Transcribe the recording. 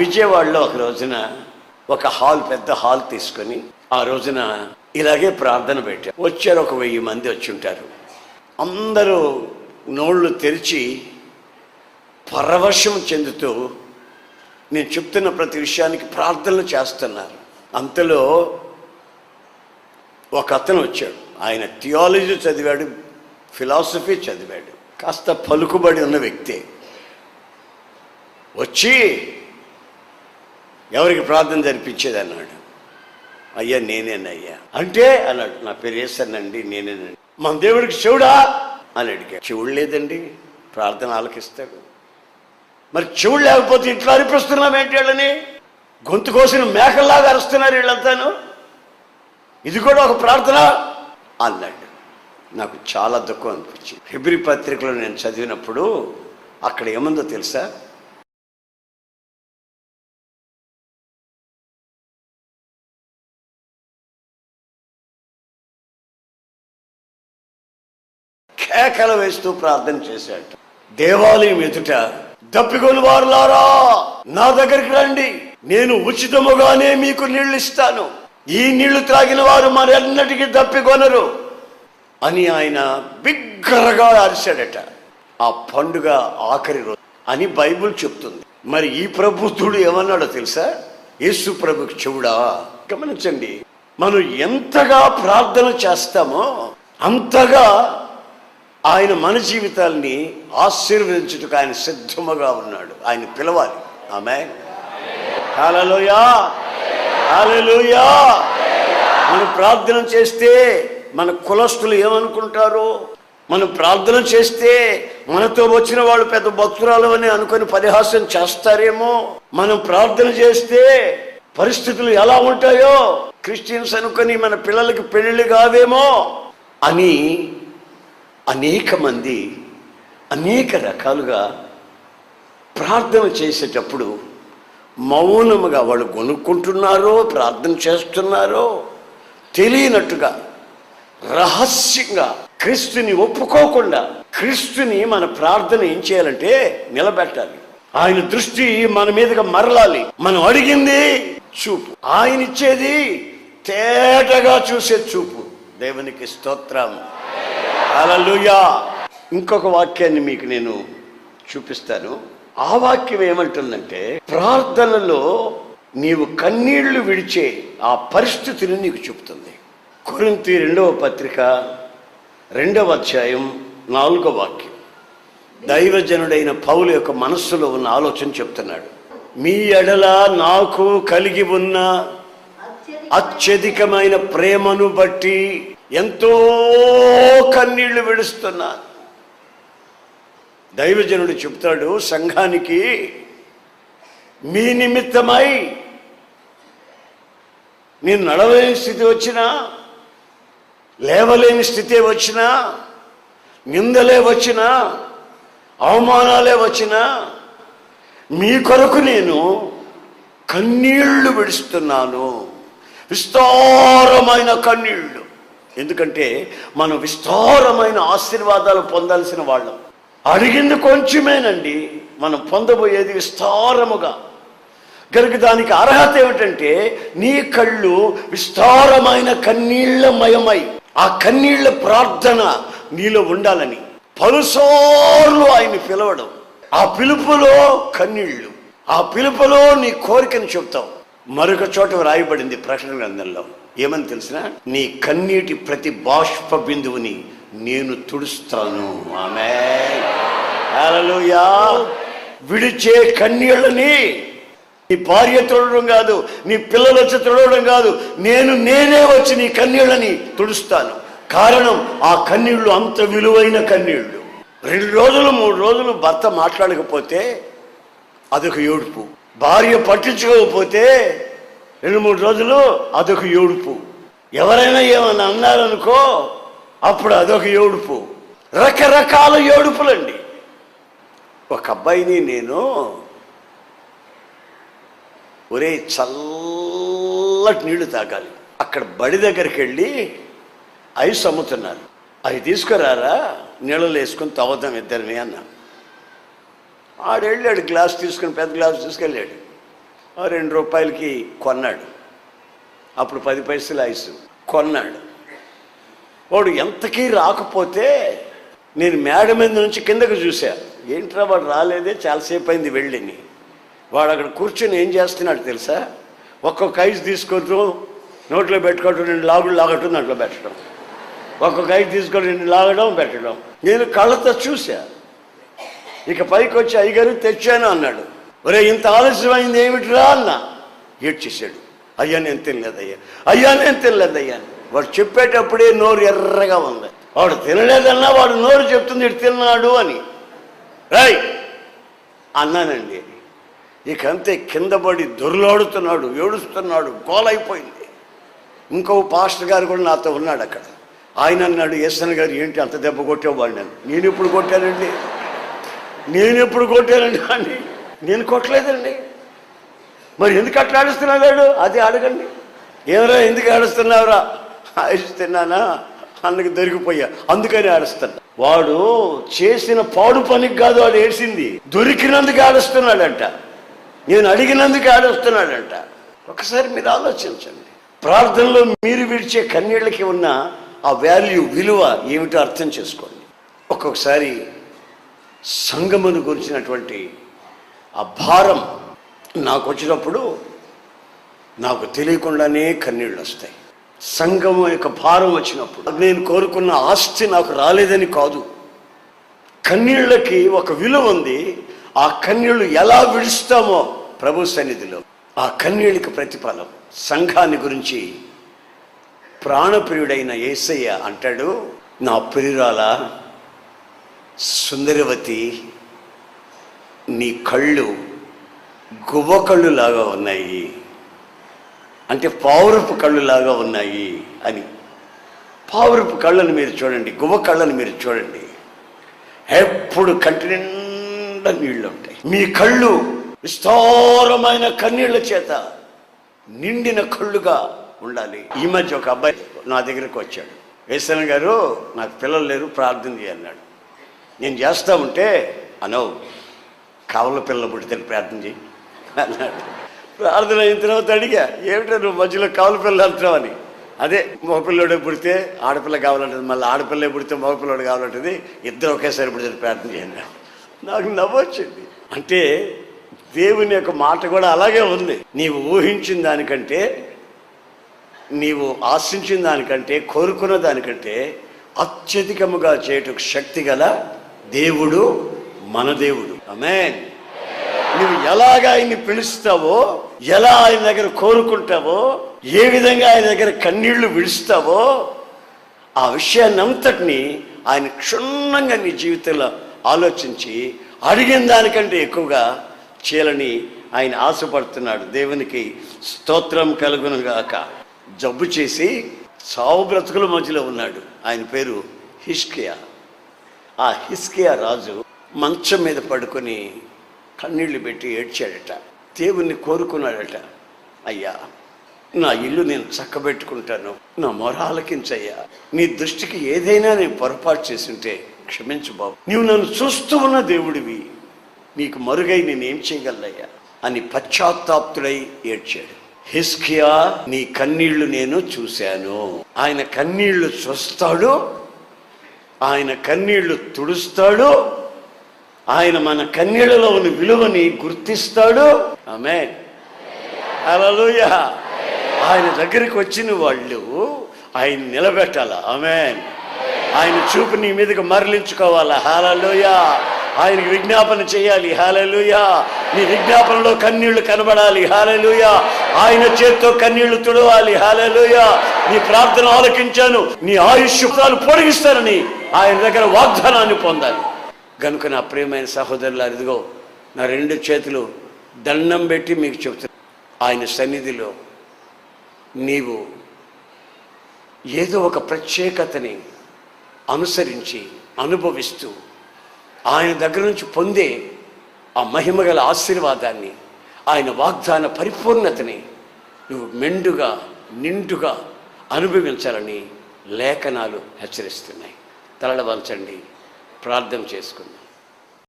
విజయవాడలో ఒక రోజున ఒక పెద్ద హాల్ తీసుకొని ఆ రోజున ఇలాగే ప్రార్థన పెట్టారు. వచ్చారు, ఒక 1000 మంది వచ్చి ఉంటారు. అందరూ నోళ్ళు తెరిచి పరవశం చెందుతూ నేను చెప్తున్న ప్రతి విషయానికి ప్రార్థనలు చేస్తున్నారు. అంతలో ఒక అతను వచ్చాడు. ఆయన థియాలజీ చదివాడు, ఫిలాసఫీ చదివాడు, కాస్త పలుకుబడి ఉన్న వ్యక్తి. వచ్చి ఎవరికి ప్రార్థన జరిపించేది అన్నాడు. అయ్యా నేనేనయ్యా అంటే అన్నాడు. నా పేరు యేసనండి, నేనేనండి. మన దేవుడికి చెవుడా అని అడిగాడు. చెవుడు లేదండి, ప్రార్థన ఆలకిస్తాడు. మరి చెవుడు లేకపోతే ఇట్లా అరిపిస్తున్నాం ఏంటి వాళ్ళని? గొంతు కోసిన మేకల్లాగా అరుస్తున్నారు వీళ్ళంతాను, ఇది కూడా ఒక ప్రార్థన అన్నాడు. నాకు చాలా దుఃఖం అనిపించింది. హెబ్రీ పత్రికలో నేను చదివినప్పుడు అక్కడ ఏముందో తెలుసా? కేకలు వేస్తూ ప్రార్థన చేశాడు. దేవాలయం ఎదుట దప్పిగొని వారులారా నా దగ్గరికి రండి, నేను ఉచితముగానే మీకు నీళ్లు ఇస్తాను, ఈ నీళ్లు త్రాగిన వారు మరెన్నటికీ దప్పికొనరు అని ఆయన బిగ్గరగా అరిశాడట. ఆ పండుగ ఆఖరి రోజు అని బైబుల్ చెప్తుంది. మరి ఈ ప్రభుత్వుడు ఏమన్నాడో తెలుసా? యేసు ప్రభుకి చెవుడా? గమనించండి, మనం ఎంతగా ప్రార్థన చేస్తామో అంతగా ఆయన మన జీవితాల్ని ఆశీర్వదించుటకు ఆయన సిద్ధముగా ఉన్నాడు. ఆయన పిలవాలి. ఆమేన్, హల్లెలూయా, హల్లెలూయా. మనం ప్రార్థన చేస్తే మన కులస్తులు ఏమనుకుంటారో, మనం ప్రార్థన చేస్తే మనతో వచ్చిన వాళ్ళు పెద్ద భక్తురాలు అని అనుకుని పరిహాసం చేస్తారేమో, మనం ప్రార్థన చేస్తే పరిస్థితులు ఎలా ఉంటాయో, క్రిస్టియన్స్ అనుకుని మన పిల్లలకి పెళ్లి కావేమో అని అనేక మంది అనేక రకాలుగా ప్రార్థన చేసేటప్పుడు మౌనముగా వాళ్ళు కొనుక్కుంటున్నారో ప్రార్థన చేస్తున్నారో తెలియనట్టుగా రహస్యంగా క్రీస్తుని ఒప్పుకోకుండా క్రీస్తుని మన ప్రార్థన ఏం చేయాలంటే నిలబెట్టాలి. ఆయన దృష్టి మన మీదగా మరలాలి. మనం అడిగింది చూపు, ఆయన ఇచ్చేది తేటగా చూసే చూపు. దేవునికి స్తోత్రం, హల్లెలూయా. ఇంకొక వాక్యాన్ని మీకు నేను చూపిస్తాను. ఆ వాక్యం ఏమంటుందంటే, ప్రార్థనలో నీవు కన్నీళ్లు విడిచే ఆ పరిస్థితిని నీకు చెప్తుంది. కొరింథీ 2వ పత్రిక 2వ అధ్యాయం 4వ వాక్యం. దైవజనుడైన పౌలు యొక్క మనస్సులో ఉన్న ఆలోచన చెప్తున్నాడు. మీ ఎడల నాకు కలిగి ఉన్న అత్యధికమైన ప్రేమను బట్టి ఎంతో కన్నీళ్లు విడుస్తున్నాను. దైవజనుడు చెప్తాడు సంఘానికి, మీ నిమిత్తమై నేను నడవలేని స్థితి వచ్చినా, లేవలేని స్థితి వచ్చినా, నిందలే వచ్చినా, అవమానాలే వచ్చినా, మీ కొరకు నేను కన్నీళ్లు విడుస్తున్నాను. విస్తారమైన కన్నీళ్లు. ఎందుకంటే మనం విస్తారమైన ఆశీర్వాదాలు పొందాల్సిన వాళ్ళం. అడిగింది కొంచెమేనండి, మనం పొందబోయేది విస్తారముగా. కనుక దానికి అర్హత ఏమిటంటే నీ కళ్ళు విస్తారమైన కన్నీళ్లమయమై ఆ కన్నీళ్ల ప్రార్థన నీలో ఉండాలని పలుసార్లు ఆయన పిలవడం. ఆ పిలుపులో కన్నీళ్లు, ఆ పిలుపులో నీ కోరికను చెప్తావు. మరొక చోట రాయబడింది ప్రకటన గ్రంథంలో, ఏమని తెలిసిన? నీ కన్నీటి ప్రతి బాష్ప బిందువుని నేను తుడుస్తాను. ఆమేన్, హల్లెలూయా. విడిచే కన్నీళ్ళని నీ భార్య తుడవడం కాదు, నీ పిల్లలు వచ్చి తుడవడం కాదు, నేనే వచ్చి నీ కన్నీళ్ళని తుడుస్తాను. కారణం, ఆ కన్నీళ్లు అంత విలువైన కన్నీళ్లు. 2 రోజులు 3 రోజులు భర్త మాట్లాడకపోతే అదొక ఏడుపు. భార్య పట్టించుకోకపోతే 2-3 రోజులు అదొక ఏడుపు. ఎవరైనా ఏమన్నా అన్నారనుకో అప్పుడు అదొక ఏడుపు. రకరకాల ఏడుపులండి. ఒక అబ్బాయిని నేను, ఒరే చల్లటి నీళ్లు తాగాలి, అక్కడ బడి దగ్గరికి వెళ్ళి ఐస్ అమ్ముతున్నారు, అవి తీసుకురారా, నీళ్ళలో వేసుకొని తాగుదాం ఇద్దరిని అన్నా. ఆడెళ్ళాడు, గ్లాస్ తీసుకుని, పెద్ద గ్లాస్ తీసుకెళ్ళాడు. 2 రూపాయలకి కొన్నాడు. అప్పుడు 10 పైసలు ఐసు కొన్నాడు. వాడు ఎంతకీ రాకపోతే నేను మేడ మీద నుంచి కిందకు చూశా. ఏంట్రా వాడు రాలేదే, చాలాసేపు అయింది వెళ్ళిని. వాడు అక్కడ కూర్చొని ఏం చేస్తున్నాడు తెలుసా? ఒక్కొక్క ఐస్ తీసుకుంటూ నోట్లో పెట్టుకోవటం, 2 లాగులు లాగటం, దాంట్లో పెట్టడం, ఒక్కొక్క ఐస్ తీసుకొని 2 లాగడం పెట్టడం. నేను కళ్ళతో చూశా. ఇక పైకి వచ్చి అయ్యగారు తెచ్చాను అన్నాడు. ఒరే ఇంత ఆలస్యమైంది ఏమిటిరా అన్న. ఏడ్చేసాడు. అయ్యా నేను తినలేదయ్యా, అయ్యా నేను తినలేదయ్యా. వాడు చెప్పేటప్పుడే నోరు ఎర్రగా ఉంది. వాడు తినలేదన్నా వాడు నోరు చెప్తుంది ఇటు తిన్నాడు అని. రాయ్ అన్నానండి. ఇకంతే కింద పడి దొర్లాడుతున్నాడు, ఏడుస్తున్నాడు, గోలైపోయింది. ఇంకో పాస్టర్ గారు కూడా నాతో ఉన్నాడు అక్కడ. ఆయన అన్నాడు, ఎస్ఎన్ గారు ఏంటి అంత దెబ్బ కొట్టేవాడు. నేను ఎప్పుడు కొట్టానండి అని. నేను కొట్టలేదండి. మరి ఎందుకు అట్లా ఆడుస్తున్నాడు అది అడగండి. ఏమరా ఎందుకు ఆడుస్తున్నావురా? ఆడిస్తున్నానా అన్నకి దొరికిపోయా అందుకని ఆడుస్తున్నా. వాడు చేసిన పాడు పనికి కాదు వాడు ఏడ్చింది, దొరికినందుకు ఆడుస్తున్నాడంట, నేను అడిగినందుకు ఆడుస్తున్నాడంట. ఒకసారి మీరు ఆలోచించండి. ప్రార్థనలో మీరు విడిచే కన్నీళ్ళకి ఉన్న ఆ వాల్యూ, విలువ ఏమిటో అర్థం చేసుకోండి. ఒక్కొక్కసారి సంఘమును గురించినటువంటి ఆ భారం నాకు వచ్చినప్పుడు నాకు తెలియకుండానే కన్నీళ్ళు వస్తాయి. సంఘం యొక్క భారం వచ్చినప్పుడు నేను కోరుకున్న ఆస్తి నాకు రాలేదని కాదు, కన్నీళ్ళకి ఒక విలువ ఉంది. ఆ కన్నీళ్లు ఎలా విడుస్తామో ప్రభు సన్నిధిలో ఆ కన్నీళ్ళకి ప్రతిఫలం. సంఘాన్ని గురించి ప్రాణప్రియుడైన యేసయ్య అంటాడు, నా ప్రియురాల సుందరవతి, నీ కళ్ళు గువ్వ కళ్ళు లాగా ఉన్నాయి, అంటే పావురపు కళ్ళు లాగా ఉన్నాయి అని. పావురపు కళ్ళను మీరు చూడండి, గువ్వ కళ్ళను మీరు చూడండి, ఎప్పుడు కంటి నిండా నీళ్ళు ఉంటాయి. మీ కళ్ళు విస్తారమైన కన్నీళ్ల చేత నిండిన కళ్ళుగా ఉండాలి. ఈ మధ్య ఒక అబ్బాయి నా దగ్గరకు వచ్చాడు. వేసన్ గారు నాకు పిల్లలు లేరు, ప్రార్థన చేయన్నాడు. నేను చేస్తా ఉంటే అనవు కావల పిల్లలు పుట్టితే ప్రార్థన చేయి అన్నాడు. ప్రార్థన అయిన తర్వాత అడిగా, ఏమిటో నువ్వు మధ్యలో కావల పిల్లలు అంటున్నావు అని. అదే మగపిల్లడే పుడితే ఆడపిల్ల కావాలంటుంది, మళ్ళీ ఆడపిల్లే పుడితే మగపిల్లడు కావాలంటుంది, ఇద్దరు ఒకేసారి పుడితే ప్రార్థన చేయండి. నాకు నవ్వొచ్చింది. అంటే దేవుని యొక్క మాట కూడా అలాగే ఉంది. నీవు ఊహించిన దానికంటే, నీవు ఆశించిన దానికంటే, కోరుకున్న దానికంటే అత్యధికముగా చేయటకు శక్తి గల దేవుడు మన దేవుడు. ఆమేన్. నువ్వు ఎలాగ ఆయన్ని పిలుస్తావో, ఎలా ఆయన దగ్గర కోరుకుంటావో, ఏ విధంగా ఆయన దగ్గర కన్నీళ్లు విడుస్తావో, ఆ విషయాన్ని అంతటినీ ఆయన క్షుణ్ణంగా నీ జీవితంలో ఆలోచించి అడిగిన దానికంటే ఎక్కువగా చేయాలని ఆయన ఆశపడుతున్నాడు. దేవునికి స్తోత్రం కలుగును గాక. జబ్బు చేసి సావు బ్రతుకుల మధ్యలో ఉన్నాడు. ఆయన పేరు హిజ్కియా. ఆ హిజ్కియా రాజు మంచం మీద పడుకొని కన్నీళ్లు పెట్టి ఏడ్చాడట. దేవుణ్ణి కోరుకున్నాడట, అయ్యా నా ఇల్లు నేను చక్కబెట్టుకుంటాను, నా మొర ఆలకించయ్యా, నీ దృష్టికి ఏదైనా నేను పొరపాటు చేస్తుంటే క్షమించు బాబు, నీవు నన్ను చూస్తూ ఉన్న దేవుడివి, నీకు మరుగై నేనేం చేయగలయ్యా అని పశ్చాత్తాప్తుడై ఏడ్చాడు. హిజ్కియా, నీ కన్నీళ్లు నేను చూశాను. ఆయన కన్నీళ్లు చూస్తాడు, ఆయన కన్నీళ్లు తుడుస్తాడు, ఆయన మన కన్నీళ్లలో ఉన్న విలువని గుర్తిస్తాడు. ఆమేన్, హల్లెలూయా. ఆయన దగ్గరికి వచ్చిన వాళ్ళు ఆయన నిలబెట్టాలా. ఆమేన్. ఆయన చూపు నీ మీదకి మరలించుకోవాలా. హల్లెలూయా. ఆయనకి విజ్ఞాపన చేయాలి. హల్లెలూయా. నీ విజ్ఞాపనలో కన్నీళ్లు కనబడాలి. హల్లెలూయా. ఆయన చేత్తో కన్నీళ్లు తుడవాలి. హల్లెలూయా. నీ ప్రార్థన ఆలకించాను, నీ ఆయుష్యాలు పొడిగిస్తానని ఆయన దగ్గర వాగ్దానాన్ని పొందాలి. కనుక నా ప్రియమైన సహోదరులారు, ఇదిగో నా 2 చేతులు దండం పెట్టి మీకు చెప్తున్నా, ఆయన సన్నిధిలో నీవు ఏదో ఒక ప్రత్యేకతని అనుసరించి అనుభవిస్తూ ఆయన దగ్గర నుంచి పొందే ఆ మహిమగల ఆశీర్వాదాన్ని, ఆయన వాగ్దాన పరిపూర్ణతని నువ్వు మెండుగా నిండుగా అనుభవించాలని లేఖనాలు హెచ్చరిస్తున్నాయి. తలలు వంచండి, ప్రార్థన చేసుకుందాం.